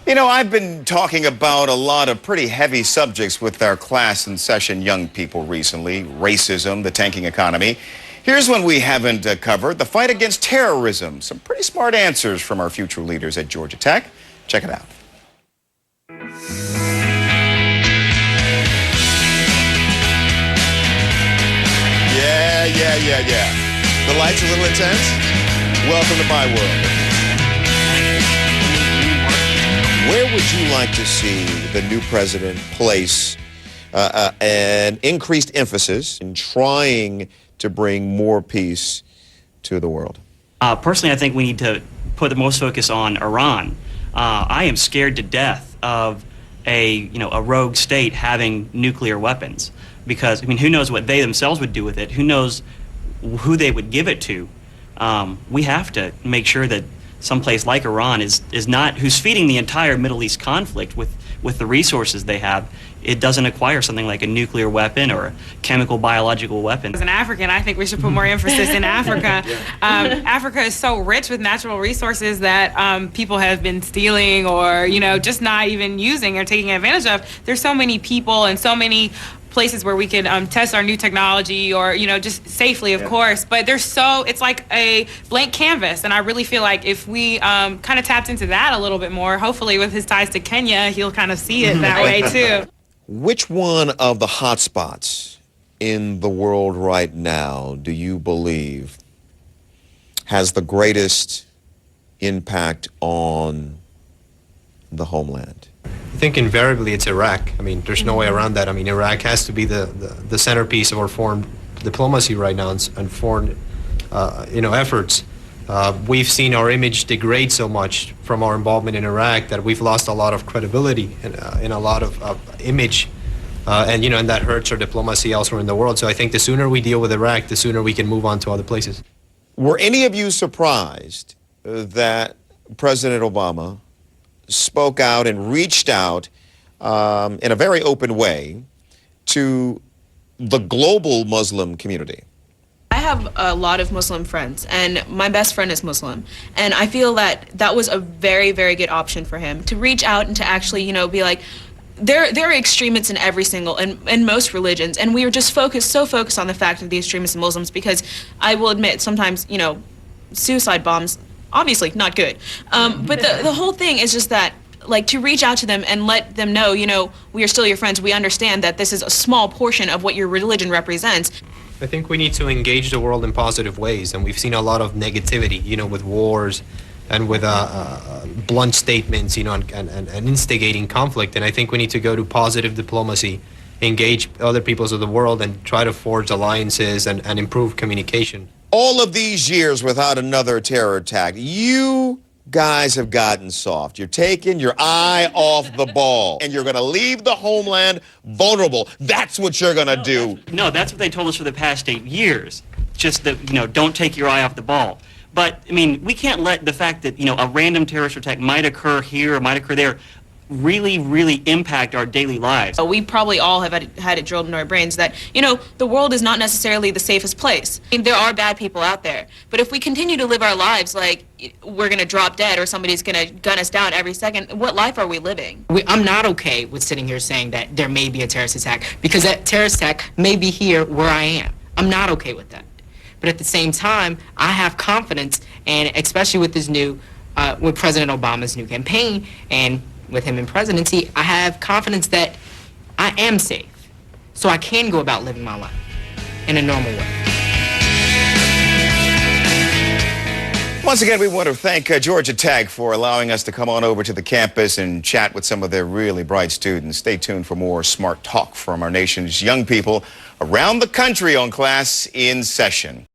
You know, I've been talking about a lot of pretty heavy subjects with our class in session young people recently. Racism, the tanking economy. Here's one we haven't covered, the fight against terrorism. Some pretty smart answers from our future leaders at Georgia Tech. Check it out. Yeah. The lights a little intense? Welcome to my world. Where would you like to see the new president place an increased emphasis in trying to bring more peace to the world? Personally, I think we need to put the most focus on Iran. I am scared to death of a rogue state having nuclear weapons, because who knows what they themselves would do with it? Who knows who they would give it to? We have to make sure that someplace like Iran is not, who's feeding the entire Middle East conflict with the resources they have, it doesn't acquire something like a nuclear weapon or a chemical biological weapon. As an African, I think we should put more emphasis in Africa. Africa is so rich with natural resources that people have been stealing or, just not even using or taking advantage of. There's so many people and so many places where we can test our new technology or, just safely, of course. But it's like a blank canvas. And I really feel like if we kind of tapped into that a little bit more, hopefully with his ties to Kenya, he'll kind of see it that way too. Which one of the hotspots in the world right now do you believe has the greatest impact on the homeland? I think invariably it's Iraq. There's no way around that. Iraq has to be the centerpiece of our foreign diplomacy right now and foreign, efforts. We've seen our image degrade so much from our involvement in Iraq that we've lost a lot of credibility and a lot of image, and that hurts our diplomacy elsewhere in the world. So I think the sooner we deal with Iraq, the sooner we can move on to other places. Were any of you surprised that President Obama spoke out and reached out in a very open way to the global Muslim community? I have a lot of Muslim friends, and my best friend is Muslim, and I feel that was a very, very good option for him to reach out and to actually, be like, there are extremists in every single, in most religions, and we are just so focused on the fact of the extremists and Muslims, because I will admit sometimes, suicide bombs, obviously not good, but the whole thing is just that, like, to reach out to them and let them know, we are still your friends, we understand that this is a small portion of what your religion represents. I think we need to engage the world in positive ways, and we've seen a lot of negativity, with wars and with blunt statements, and instigating conflict. And I think we need to go to positive diplomacy, engage other peoples of the world, and try to forge alliances and improve communication. All of these years without another terror attack, you guys have gotten soft. You're taking your eye off the ball, and you're going to leave the homeland vulnerable. That's what you're going to do. No, that's what they told us for the past 8 years. Just that, don't take your eye off the ball. But, we can't let the fact that, a random terrorist attack might occur here or might occur there really impact our daily lives. We probably all have had it drilled into our brains that, the world is not necessarily the safest place. There are bad people out there, but if we continue to live our lives like we're going to drop dead or somebody's going to gun us down every second, what life are we living? I'm not okay with sitting here saying that there may be a terrorist attack, because that terrorist attack may be here where I am. I'm not okay with that. But at the same time, I have confidence, and especially with this with President Obama's new campaign and with him in presidency, I have confidence that I am safe. So I can go about living my life in a normal way. Once again, we want to thank Georgia Tech for allowing us to come on over to the campus and chat with some of their really bright students. Stay tuned for more smart talk from our nation's young people around the country on Class in Session.